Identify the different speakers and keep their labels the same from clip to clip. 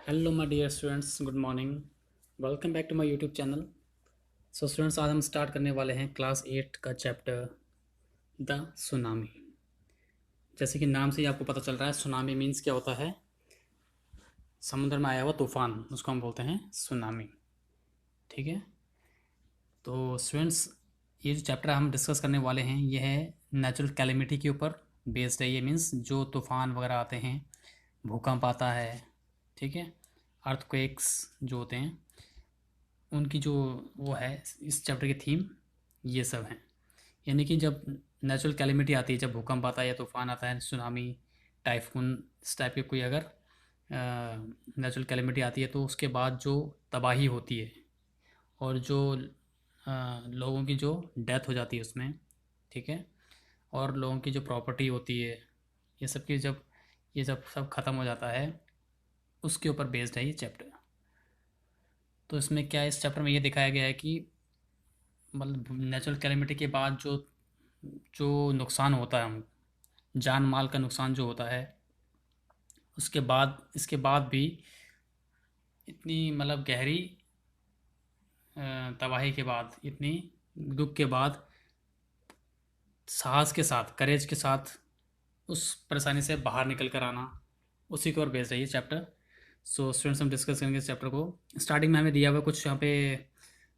Speaker 1: Hello my dear students, good morning. Welcome back to my YouTube channel. So students, आज हम start करने वाले हैं क्लास 8 का चैप्टर द सुनामी। जैसे कि नाम से ही आपको पता चल रहा है, सुनामी मीन्स क्या होता है? समुद्र में आया हुआ तूफान, उसको हम बोलते हैं सुनामी। ठीक है। तो स्टूडेंट्स, ये जो चैप्टर हम डिस्कस करने वाले हैं ये है नेचुरल कैलेमिटी के ऊपर बेस्ड है। ये मीन्स जो तूफान वगैरह आते हैं, भूकंप आता है, ठीक है, अर्थक्वेक्स जो होते हैं, उनकी जो वो है, इस चैप्टर की थीम ये सब हैं। यानी कि जब नेचुरल कैलेमिटी आती है, जब भूकंप आता है या तूफान आता है, सुनामी, टाइफून, इस टाइप की कोई अगर नेचुरल कैलेमिटी आती है तो उसके बाद जो तबाही होती है और जो लोगों की जो डेथ हो जाती है उसमें, ठीक है, और लोगों की जो प्रॉपर्टी होती है, ये सब की जब ये जब सब ख़त्म हो जाता है, उसके ऊपर बेस्ड है ये चैप्टर। तो इसमें क्या है, इस चैप्टर में ये दिखाया गया है कि मतलब नेचुरल कैलेमिटी के बाद जो जो नुकसान होता है, हम जान माल का नुकसान जो होता है, उसके बाद इसके बाद भी इतनी मतलब गहरी तबाही के बाद, इतनी दुख के बाद, साहस के साथ, करेज के साथ उस परेशानी से बाहर निकल कर आना, उसी के ऊपर बेस्ड है ये चैप्टर। सो स्टूडेंट्स, हम डिस्कस करेंगे इस चैप्टर को। स्टार्टिंग में हमें दिया हुआ कुछ यहाँ पे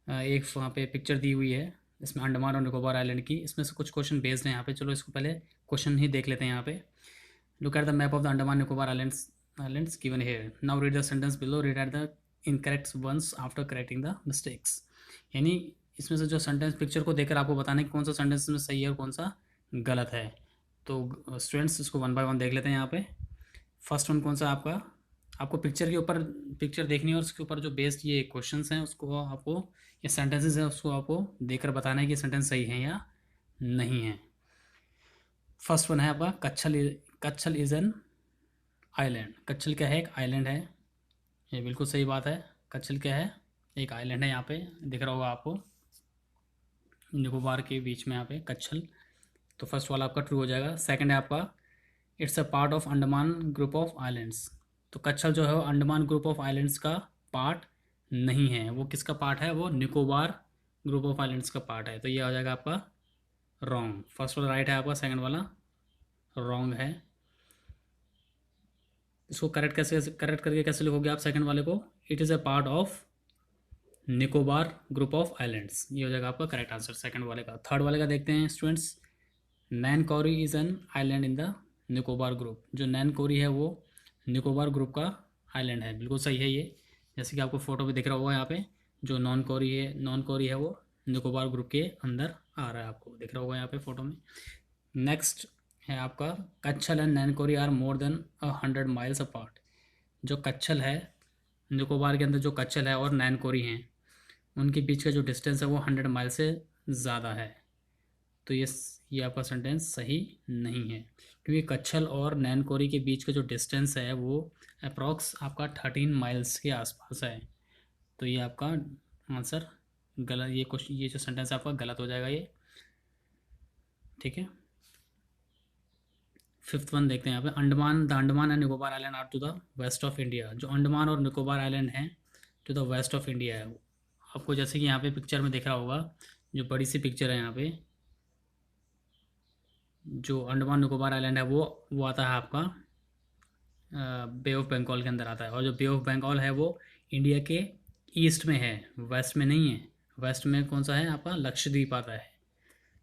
Speaker 1: एक वहाँ पे पिक्चर दी हुई है, इसमें अंडमान और निकोबार आइलैंड की। इसमें से कुछ क्वेश्चन बेस्ड हैं यहाँ पे। चलो इसको पहले क्वेश्चन ही देख लेते हैं यहाँ पे। Look at the map of the Andaman Nicobar islands given here. Now read the sentence below, read at the incorrect ones after correcting the mistakes. यानी इसमें से जो सेंटेंस पिक्चर को देखकर आपको बताना है कि कौन सा सेंटेंस में सही है और कौन सा गलत है। तो स्टूडेंट्स, इसको वन बाय वन देख लेते हैं यहाँ पे। फर्स्ट वन कौन सा आपका, आपको पिक्चर के ऊपर पिक्चर देखनी है और उसके ऊपर जो बेस्ड ये क्वेश्चंस हैं उसको आपको, ये सेंटेंसेस हैं उसको आपको देखकर बताना है कि सेंटेंस सही है या नहीं है। फर्स्ट वन है आपका कच्छल इज़ एन आइलैंड। कच्छल क्या है? एक आइलैंड है। ये बिल्कुल सही बात है। कच्छल क्या है? एक आइलैंड है। यहाँ पे दिख रहा होगा आपको, निकोबार के बीच में यहाँ पे कच्छल। तो फर्स्ट वाला आपका ट्रू हो जाएगा। सेकंड है आपका, it's a part of Andaman group of islands. तो कच्छल जो है वो अंडमान ग्रुप ऑफ आइलैंड्स का पार्ट नहीं है। वो किसका पार्ट है? वो निकोबार ग्रुप ऑफ आइलैंड्स का पार्ट है। तो ये हो जाएगा आपका रॉन्ग। फर्स्ट वाला राइट है आपका, सेकंड वाला रॉन्ग है। इसको करेक्ट करके कैसे लिखोगे आप सेकंड वाले को? It is a part of Nicobar group of islands. ये हो जाएगा आपका करेक्ट आंसर सेकंड वाले का। थर्ड वाले का देखते हैं स्टूडेंट्स। नैन कौरी is an island in the Nicobar group. जो नैन कौरी है वो निकोबार ग्रुप का आइलैंड है। बिल्कुल सही है ये। जैसे कि आपको फोटो भी दिख रहा होगा यहाँ पे, जो नॉन कौरी है वो निकोबार ग्रुप के अंदर आ रहा है, आपको दिख रहा होगा यहाँ पे फोटो में। नेक्स्ट है आपका, कच्छल and Nancowry are more than 100 miles apart. जो कच्छल है, निकोबार के अंदर जो कच्छल है और नैन कोरी हैं, उनके बीच का जो डिस्टेंस है वो 100 माइल से ज़्यादा है। तो ये आपका सेंटेंस सही नहीं है, क्योंकि कच्छल और नैनकोरी के बीच का जो डिस्टेंस है वो अप्रॉक्स आपका 13 माइल्स के आसपास है। तो ये आपका आंसर गलत, ये क्वेश्चन, ये जो सेंटेंस है आपका गलत हो जाएगा ये। ठीक है। फिफ्थ वन देखते हैं यहाँ पे। Andaman and Nicobar island are to the west of India. जो अंडमान और निकोबार आइलैंड हैं to the west of India है। आपको जैसे कि यहाँ पे पिक्चर में दिख रहा होगा, जो बड़ी सी पिक्चर है यहाँ पे, जो अंडमान निकोबार आइलैंड है वो आता है आपका बे ऑफ बंगाल के अंदर आता है। और जो बे ऑफ बंगाल है वो इंडिया के ईस्ट में है, वेस्ट में नहीं है। वेस्ट में कौन सा है आपका? लक्षद्वीप आता है।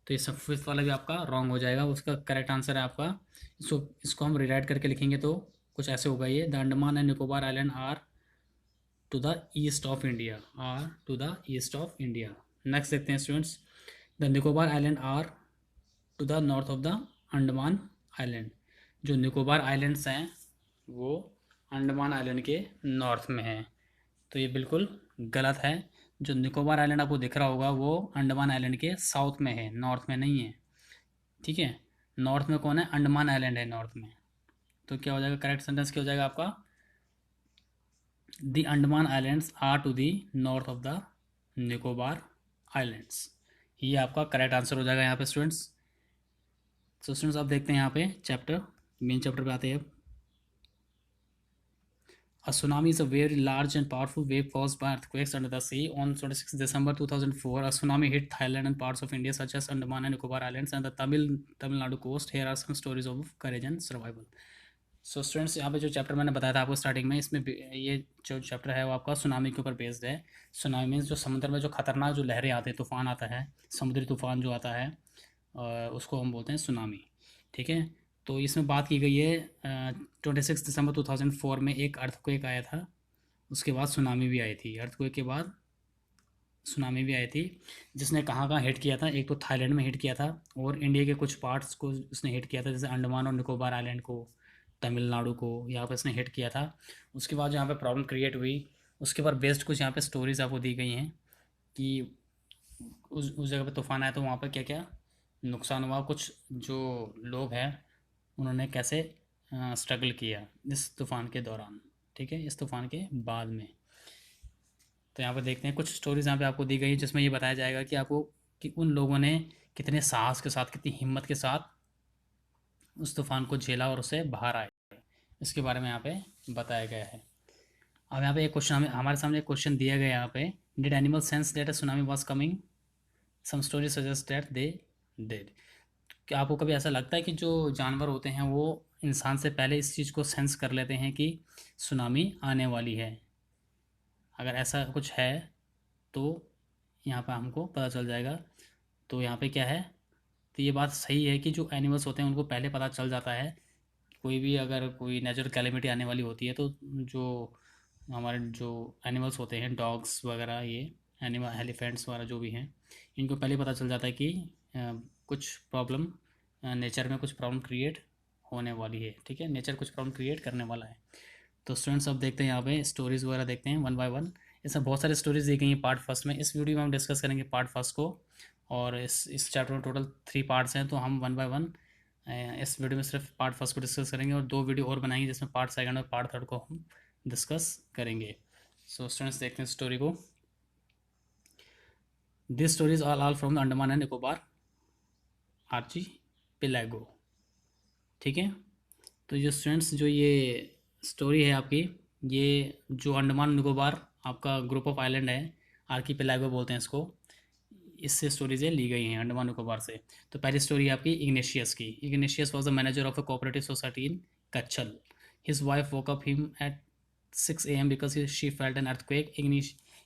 Speaker 1: तो ये सब फिफ्थ वाला भी आपका रॉन्ग हो जाएगा। उसका करेक्ट आंसर है आपका, इसको हम रिराइट करके लिखेंगे तो कुछ ऐसे होगा ये। The Andaman and Nicobar island are to the east of India, are to the east of India. Next देखते हैं students. The Nicobar island are to the north of the Andaman island. जो निकोबार आइलैंड्स हैं वो अंडमान आइलैंड के नॉर्थ में है। तो ये बिल्कुल गलत है। जो निकोबार आइलैंड आपको दिख रहा होगा वो अंडमान आइलैंड के साउथ में है, नॉर्थ में नहीं है। ठीक है। नॉर्थ में कौन है? अंडमान आइलैंड है नॉर्थ में। तो क्या हो जाएगा? करेक्ट सेंटेंस क्या हो जाएगा आपका? The Andaman islands are to the north of the Nicobar islands. ये आपका करेक्ट आंसर हो जाएगा यहाँ पे स्टूडेंट्स। तो स्टूडेंट्स, अब देखते हैं यहाँ पे चैप्टर, मेन चैप्टर पे आते हैं अब। A tsunami is a very large and powerful wave caused by earthquakes under the sea. On 26 December 2004, a tsunami hit Thailand and parts of India such as Andaman and Nicobar Islands and the Tamil Nadu coast. Here are some stories of courage and survival. So students, यहाँ पे जो chapter मैंने बताया था आपको starting में, इसमें ये जो चैप्टर है वो आपका सुनामी के ऊपर बेस्ड है। सुनामी मीन्स जो समुद्र में जो खतरनाक जो लहरें आते हैं, तूफान आता है, समुद्री तूफान जो आता है, उसको हम बोलते हैं सुनामी। ठीक है, तो इसमें बात की गई है 26 दिसंबर 2004 में एक अर्थक्वेक आया था, उसके बाद सुनामी भी आई थी। अर्थक्वेक के बाद सुनामी भी आई थी, जिसने कहाँ कहाँ हिट किया था। एक तो थाईलैंड में हिट किया था और इंडिया के कुछ पार्ट्स को उसने हिट किया था, जैसे अंडमान और निकोबार आइलैंड को, तमिलनाडु को, यहाँ पर इसने हिट किया था। उसके बाद यहाँ पे प्रॉब्लम क्रिएट हुई, उसके बाद बेस्ड कुछ यहाँ पे स्टोरीज आपको दी गई हैं कि उस जगह पे तूफान आया तो वहाँ पर क्या क्या नुकसान हुआ, कुछ जो लोग हैं उन्होंने कैसे स्ट्रगल किया इस तूफ़ान के दौरान। ठीक है, इस तूफ़ान के बाद में। तो यहाँ पर देखते हैं कुछ स्टोरीज यहाँ पे आपको दी गई है, जिसमें ये बताया जाएगा कि आपको कि उन लोगों ने कितने साहस के साथ, कितनी हिम्मत के साथ उस तूफ़ान को झेला और उससे बाहर आए, इसके बारे में यहाँ पे बताया गया है। अब यहाँ पे एक क्वेश्चन हमारे सामने एक क्वेश्चन दिया गया है यहाँ पे, did animal sense that a tsunami was coming, some story suggest that they did. क्या आपको कभी ऐसा लगता है कि जो जानवर होते हैं वो इंसान से पहले इस चीज़ को सेंस कर लेते हैं कि सुनामी आने वाली है? अगर ऐसा कुछ है तो यहाँ पर हमको पता चल जाएगा। तो यहाँ पे क्या है, तो ये बात सही है कि जो एनिमल्स होते हैं उनको पहले पता चल जाता है। कोई भी अगर कोई नेचुरल कैलेमिटी आने वाली होती है तो जो हमारे जो एनिमल्स होते हैं, डॉग्स वगैरह, ये एनिमल एलिफेंट्स वगैरह जो भी हैं, इनको पहले पता चल जाता है कि कुछ प्रॉब्लम, नेचर में कुछ प्रॉब्लम क्रिएट होने वाली है। ठीक है, नेचर कुछ प्रॉब्लम क्रिएट करने वाला है। तो स्टूडेंट्स अब देखते हैं यहाँ पे स्टोरीज़ वगैरह देखते हैं वन बाय वन। इसमें बहुत सारी स्टोरीज दी गई हैं पार्ट फर्स्ट में। इस वीडियो में हम डिस्कस करेंगे पार्ट फर्स्ट को, और इस चैप्टर में टोटल 3 पार्ट्स हैं, तो हम वन बाय वन इस वीडियो में सिर्फ पार्ट फर्स्ट को डिस्कस करेंगे और 2 वीडियो और बनाएंगे जिसमें पार्ट सेकंड और पार्ट थर्ड को हम डिस्कस करेंगे। सो स्टूडेंट्स देखते हैं स्टोरी को। This stories all from the Andaman and Nicobar archipelago. ठीक है, तो जो स्टूडेंट्स जो ये स्टोरी है आपकी, ये जो अंडमान निकोबार आपका ग्रुप ऑफ आइलैंड है, आर्कीपेलागो बोलते हैं इसको, इससे स्टोरीजें ली गई हैं अंडमान निकोबार से। तो पहली स्टोरी आपकी इग्नेशियस की। Ignatius was the manager of a cooperative society in Kachchal. His wife woke up him at 6 a.m. because she felt an earthquake.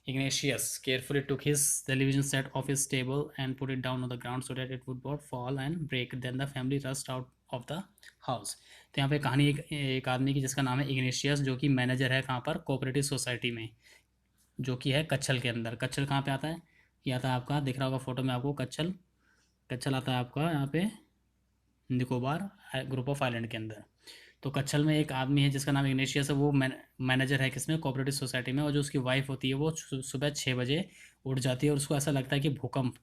Speaker 1: Ignatius carefully took his television set off his table and put it down on the ground so that it would not fall and break. Then the family rushed out of the house. तो यहाँ पे कहानी एक आदमी की जिसका नाम है इग्नेशियस, जो कि मैनेजर है कहाँ पर, कोऑपरेटिव सोसाइटी में, जो कि है कच्छल के अंदर। कच्छल कहाँ पे आता है, ये आता है आपका, दिख रहा होगा फोटो में आपको, कच्छल। कच्छल आता है आपका यहाँ पे निकोबार ग्रुप ऑफ आइलैंड के अंदर। तो कच्छल में एक आदमी है जिसका नाम इग्नेशियस है, वो मैनेजर है किसमें, कोऑपरेटिव सोसाइटी में। और जो उसकी वाइफ होती है वो सुबह 6 बजे उठ जाती है और उसको ऐसा लगता है कि भूकंप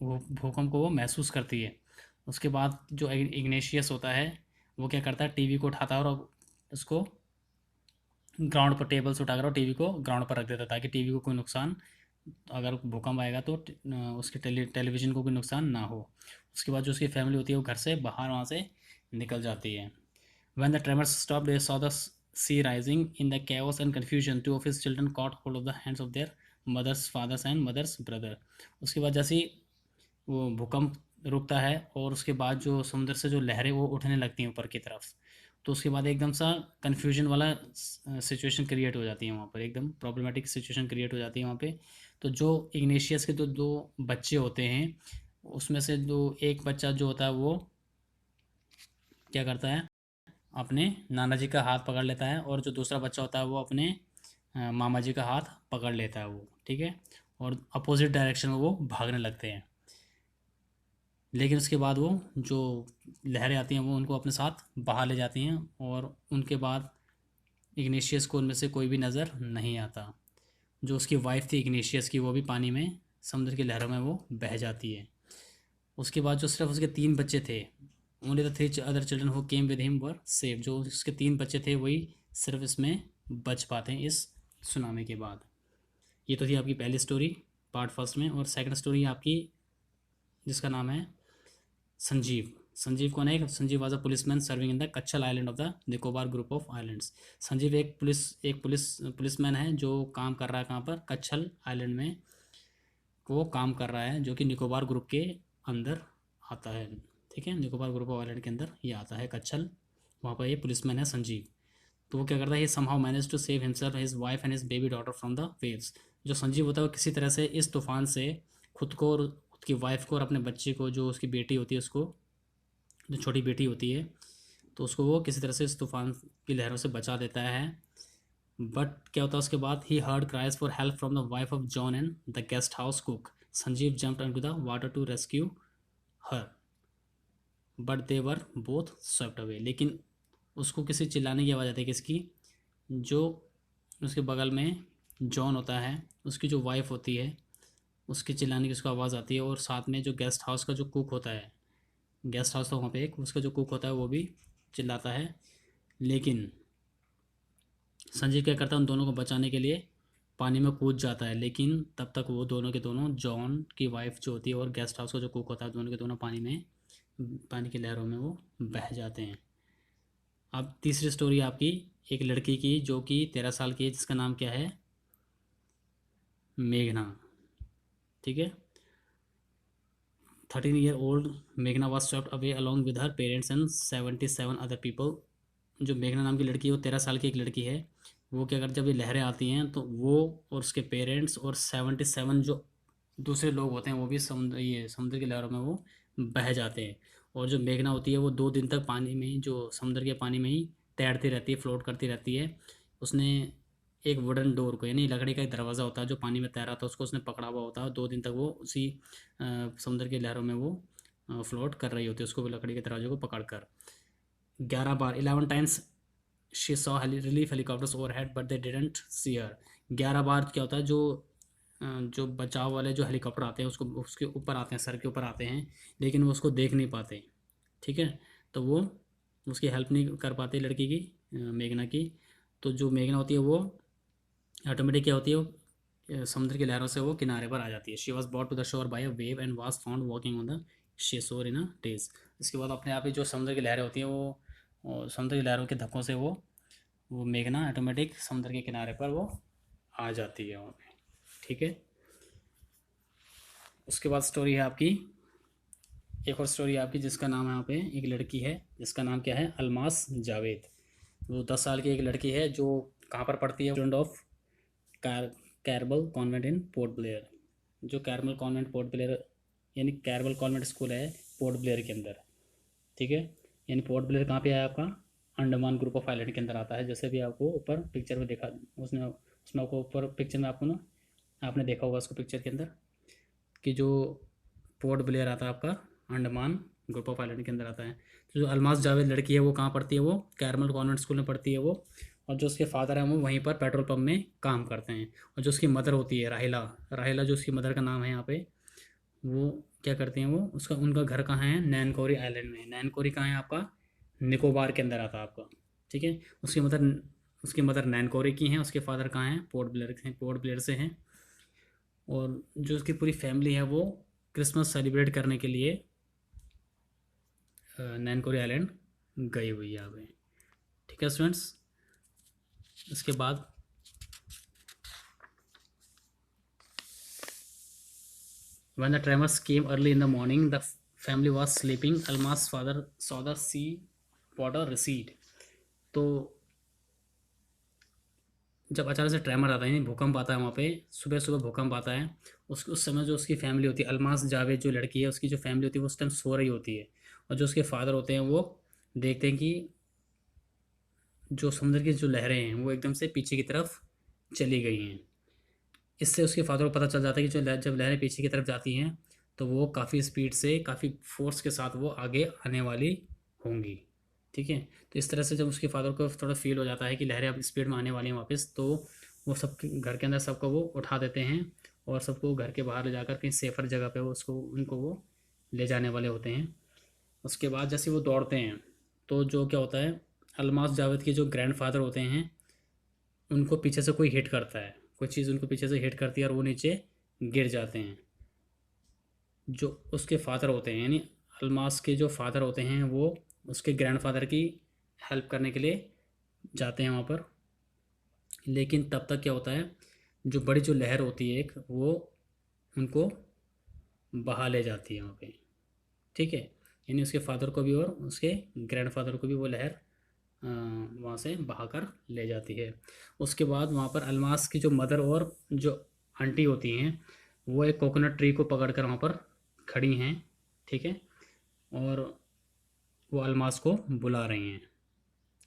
Speaker 1: को वो महसूस करती है। उसके बाद जो इग्नेशियस होता है वो क्या करता है, टीवी को उठाता है और उसको ग्राउंड पर, टेबल से उठाकर और टीवी को ग्राउंड पर रख देता है, ताकि टीवी को कोई नुकसान, अगर भूकंप आएगा तो उसके टेलीविज़न को कोई नुकसान ना हो। उसके बाद जो उसकी फैमिली होती है वो घर से बाहर वहाँ से निकल जाती है। When the tremors stopped, they saw the sea rising. In the chaos and confusion, 2 of his children caught hold of the hands of their fathers and mother's brother. उसके बाद जैसे ही वो भूकंप रुकता है और उसके बाद जो समुद्र से जो लहरें वो उठने लगती हैं ऊपर की तरफ, तो उसके बाद एकदम सा कन्फ्यूजन वाला सिचुएशन क्रिएट हो जाती है वहाँ पर, एकदम प्रॉब्लमेटिक सिचुएशन क्रिएट हो जाती है वहाँ पे। तो जो इग्नेशियस के दो बच्चे होते हैं, उसमें से एक बच्चा जो होता है वो क्या करता है, अपने नाना जी का हाथ पकड़ लेता है, और जो दूसरा बच्चा होता है वो अपने मामा जी का हाथ पकड़ लेता है वो। ठीक है, और अपोजिट डायरेक्शन में वो भागने लगते हैं। लेकिन उसके बाद वो जो लहरें आती हैं वो उनको अपने साथ बाहर ले जाती हैं, और उनके बाद इग्नेशियस को उनमें से कोई भी नज़र नहीं आता। जो उसकी वाइफ थी इग्नेशियस की, वो भी पानी में, समुद्र की लहरों में वो बह जाती है। उसके बाद जो सिर्फ उसके 3 बच्चे थे, only the 3 other children who came with him were save, जो उसके 3 बच्चे थे वही सिर्फ इसमें बच पाते हैं इस सुनामी के बाद। ये तो थी आपकी पहली स्टोरी पार्ट फर्स्ट में। और सेकंड स्टोरी आपकी जिसका नाम है संजीव। संजीव कौन है? Sanjeev was a policeman serving in the Kachchal island of the Nicobar group of islands. Sanjeev एक पुलिसमैन है जो काम कर रहा है कहाँ पर? कच्छल आइलैंड में वो काम कर रहा है, जो कि निकोबार ग्रुप के अंदर आता है। ठीक है, निकोबार ग्रुप ऑफ आइलैंड के अंदर ये आता है कच्छल, वहाँ पर ये पुलिसमैन है संजीव। तो वो क्या करता है? He somehow manage to save himself, his wife and his baby daughter from the waves. जो संजीव होता है वो किसी तरह से इस तूफान से खुद को और खुद की वाइफ को और अपने बच्चे को, जो उसकी बेटी होती है उसको, जो छोटी बेटी होती है, तो उसको वो किसी तरह से इस तूफान की लहरों से बचा देता है। बट क्या होता है उसके बाद? He heard cries for help from the wife of John and the guest house cook. Sanjeev jumped into the water to rescue her, but they were both swept away. लेकिन उसको किसी चिल्लाने की आवाज़ आती है, किसकी? जो उसके बगल में जॉन होता है, उसकी जो वाइफ होती है, उसकी चिल्लाने की उसको आवाज़ आती है। और साथ में जो गेस्ट हाउस का जो कुक होता है, गेस्ट हाउस था वहाँ पे एक, उसका जो कुक होता है वो भी चिल्लाता है। लेकिन संजीव क्या करता है? उन दोनों को बचाने के लिए पानी में कूद जाता है, लेकिन तब तक वो दोनों के दोनों, जॉन की वाइफ जो होती है और गेस्ट हाउस का जो कुक होता है, दोनों के दोनों पानी की लहरों में वो बह जाते हैं। अब तीसरी स्टोरी आपकी एक लड़की की जो कि 13 साल की है, जिसका नाम क्या है? मेघना। ठीक है, 13-year-old मेघना was swept away along with her parents and 77 other people. जो मेघना नाम की लड़की है वो 13 साल की एक लड़की है। वो क्या करती है? जब ये लहरें आती हैं तो वो और उसके पेरेंट्स और 77 जो दूसरे लोग होते हैं वो भी समुद्र की लहरों में वो बह जाते हैं। और जो मेघना होती है वो 2 दिन तक पानी में ही, जो समुद्र के पानी में ही तैरती रहती है, फ्लोट करती रहती है। उसने एक वुडन डोर को, यानी लकड़ी का एक दरवाज़ा होता है जो पानी में तैर रहा था, उसको उसने पकड़ा हुआ होता है। 2 दिन तक वो उसी समुद्र की लहरों में वो फ्लोट कर रही होती है, उसको भी लकड़ी के दरवाजे को पकड़ कर। 11 बार 11 times she saw relief helicopters overhead but they didn't see her. 11 बार क्या होता है? जो बचाव वाले जो हेलीकॉप्टर आते हैं उसको उसके ऊपर आते हैं, सर के ऊपर आते हैं, लेकिन वो उसको देख नहीं पाते। ठीक है, तो वो उसकी हेल्प नहीं कर पाते लड़की की, मेघना की। तो जो मेघना होती है वो ऑटोमेटिक क्या होती है? वो समुद्र की लहरों से वो किनारे पर आ जाती है। She was bought to the shore by a wave and was found walking on the seashore in a daze. इसके बाद अपने आप ही जो समुद्र की लहरें होती हैं वो, और समुद्र की लहरों के धक्कों से वो मेघना ऑटोमेटिक समुद्र के किनारे पर वो आ जाती है वहाँ पे। ठीक है, उसके बाद स्टोरी है आपकी, एक और स्टोरी आपकी जिसका नाम है, यहाँ पे एक लड़की है जिसका नाम क्या है? अलमास जावेद। वो 10 साल की एक लड़की है जो कहाँ पर पढ़ती है? Student of Carmel convent in Port Blair. जो कैरबल कॉन्वेंट पोर्ट ब्लेयर, यानी कैरबल कॉन्वेंट स्कूल है पोर्ट ब्लेयर के अंदर। ठीक है, यानी पोर्ट ब्लेयर कहाँ पे है आपका? अंडमान ग्रुप ऑफ आइलैंड के अंदर आता है। जैसे भी आपको ऊपर पिक्चर में देखा, उसने उसमें आपको ऊपर पिक्चर में आपको ना, आपने देखा होगा उसको पिक्चर के अंदर, कि जो पोर्ट ब्लेयर आता है आपका अंडमान ग्रुप ऑफ आइलैंड के अंदर आता है। तो जो अलमास जावेद लड़की है वो कहाँ पढ़ती है? वो कैरमल कॉन्वेंट स्कूल में पढ़ती है वो। और जो उसके फादर हैं वो वहीं पर पेट्रोल पंप में काम करते हैं। और जो उसकी मदर होती है राहिला, राहिला जो उसकी मदर का नाम है यहाँ पे, वो क्या करती हैं? वो उसका उनका घर कहाँ है? नैनकोरी आइलैंड में। नैनकोरी कहाँ है आपका? निकोबार के अंदर आता है आपका। ठीक है, उसकी मदर नैनकोरी की हैं, उसके फादर कहाँ हैं? पोर्ट ब्लेयर हैं, पोर्ट ब्लेयर से हैं। और जो उसकी पूरी फैमिली है वो क्रिसमस सेलिब्रेट करने के लिए नैनकोरी आइलैंड गई हुई है यहाँ पे। ठीक है स्टूडेंट्स, इसके बाद when the tremors came early in the morning, the family was sleeping. Alma's father saw the sea water recede. तो जब अचानक से ट्रेमर आता है, भूकंप आता है वहाँ पे, सुबह सुबह भूकंप आता है, उस समय जो उसकी फैमिली होती है, अलमास जावेद जो लड़की है उसकी जो फैमिली होती है वो उस टाइम सो रही होती है। और जो उसके फादर होते हैं वो देखते हैं कि जो समुद्र की जो लहरें हैं वो एकदम से पीछे की तरफ चली गई हैं। इससे उसके फादर को पता चल जाता है कि जब लहरें पीछे की तरफ जाती हैं तो वो काफ़ी स्पीड से, काफ़ी फोर्स के साथ वो आगे आने वाली होंगी। ठीक है, तो इस तरह से जब उसके फादर को थोड़ा फील हो जाता है कि लहरें अब स्पीड में आने वाली हैं वापस, तो वो सब घर के अंदर सबको वो उठा देते हैं और सबको घर के बाहर ले जाकर कहीं सेफर जगह पे उनको वो ले जाने वाले होते हैं। उसके बाद जैसे वो दौड़ते हैं तो जो क्या होता है, अलमास जावेद के जो ग्रैंडफादर होते हैं उनको पीछे से कोई हिट करता है, कोई चीज़ उनको पीछे से हिट करती है और वो नीचे गिर जाते हैं। जो उसके फादर होते हैं यानी अलमास के जो फादर होते हैं वो उसके ग्रैंडफादर की हेल्प करने के लिए जाते हैं वहाँ पर। लेकिन तब तक क्या होता है, जो लहर होती है एक, वो उनको बहा ले जाती है वहाँ पे। ठीक है, यानी उसके फादर को भी और उसके ग्रैंडफादर को भी वो लहर वहाँ से बहाकर ले जाती है। उसके बाद वहाँ पर अलमास की जो मदर और जो आंटी होती हैं वो एक कोकोनट ट्री को पकड़कर वहाँ पर खड़ी हैं। ठीक है, और वो अलमास को बुला रही हैं।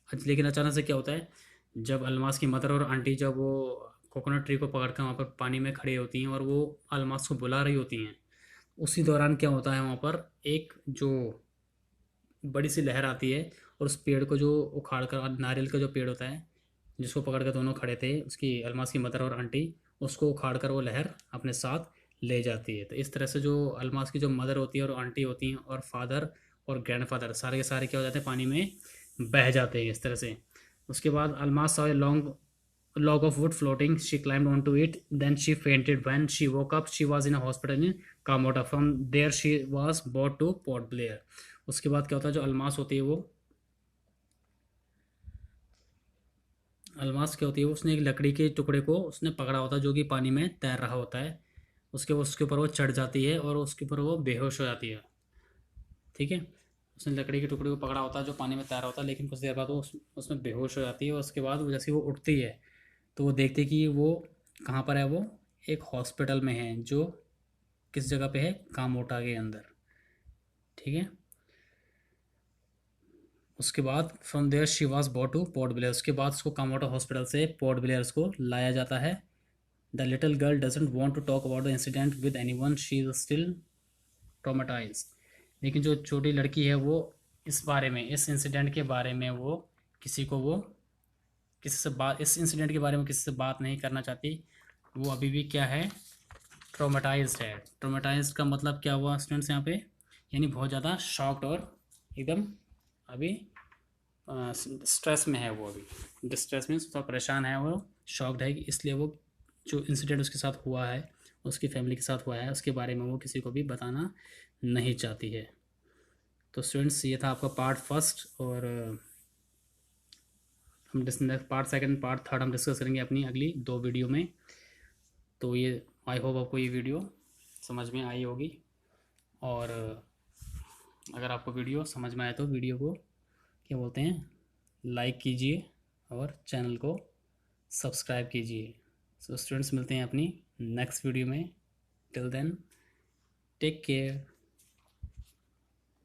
Speaker 1: लेकिन अचानक से क्या होता है, जब अलमास की मदर और आंटी जब वो कोकोनट ट्री को पकड़कर वहाँ पर पानी में खड़ी होती हैं और वो अलमास को बुला रही होती हैं, उसी दौरान क्या होता है, वहाँ पर एक जो बड़ी सी लहर आती है और उस पेड़ को जो उखाड़ कर, नारियल का जो पेड़ होता है जिसको पकड़ कर दोनों खड़े थे, उसकी अलमास की मदर और आंटी, उसको उखाड़ कर वो लहर अपने साथ ले जाती है। तो इस तरह से जो अलमास की जो मदर होती है और आंटी होती हैं और फादर और ग्रैंडफादर सारे के सारे क्या हो जाते हैं, पानी में बह जाते हैं इस तरह से। उसके बाद Almas saw a long log of wood floating. She climbed onto it. Then she fainted. When she woke up, she was in a hospital in Kamota. From there, she was brought to Port Blair. उसके बाद क्या होता है, जो अलमास होती है वो अलमास क्या होती है, वो उसने एक लकड़ी के टुकड़े को उसने पकड़ा होता है जो कि पानी में तैर रहा होता है। उसके ऊपर वो चढ़ जाती है और उसके ऊपर वो बेहोश हो जाती है। ठीक है, उसने लकड़ी के टुकड़े को पकड़ा होता है जो पानी में तैर रहा होता है, लेकिन कुछ देर बाद वो उसमें बेहोश हो जाती है। और उसके बाद वो जैसे वो उठती है तो वो देखती है कि वो कहाँ पर है, वो एक हॉस्पिटल में है जो किस जगह पे है, कामोटा के अंदर। ठीक है, उसके बाद from there she was bought to Port Blair. उसके बाद उसको कामोटा हॉस्पिटल से पोर्ट ब्लेयर्स को लाया जाता है। The little girl doesn't want to talk about the incident with anyone, she is still traumatize. लेकिन जो छोटी लड़की है वो इस बारे में, इस इंसिडेंट के बारे में वो किसी को वो किसी से बात इस इंसिडेंट के बारे में किसी से बात नहीं करना चाहती। वो अभी भी क्या है, ट्रोमेटाइज्ड है। ट्रोमेटाइज्ड का मतलब क्या हुआ स्टूडेंट्स यहाँ पे, यानी बहुत ज़्यादा शॉक्ड और एकदम अभी स्ट्रेस में है वो, अभी डिस्ट्रेस में थोड़ा परेशान है वो, शॉक्ड है, कि इसलिए वो जो इंसिडेंट उसके साथ हुआ है, उसकी फैमिली के साथ हुआ है, उसके बारे में वो किसी को भी बताना नहीं चाहती है। तो स्टूडेंट्स ये था आपका पार्ट फर्स्ट, और हम पार्ट सेकंड पार्ट थर्ड हम डिस्कस करेंगे अपनी अगली 2 वीडियो में। तो ये आई होप आपको ये वीडियो समझ में आई होगी, और अगर आपको वीडियो समझ में आए तो वीडियो को क्या बोलते हैं, लाइक कीजिए और चैनल को सब्सक्राइब कीजिए। सो स्टूडेंट्स मिलते हैं अपनी नेक्स्ट वीडियो में। Till then take care.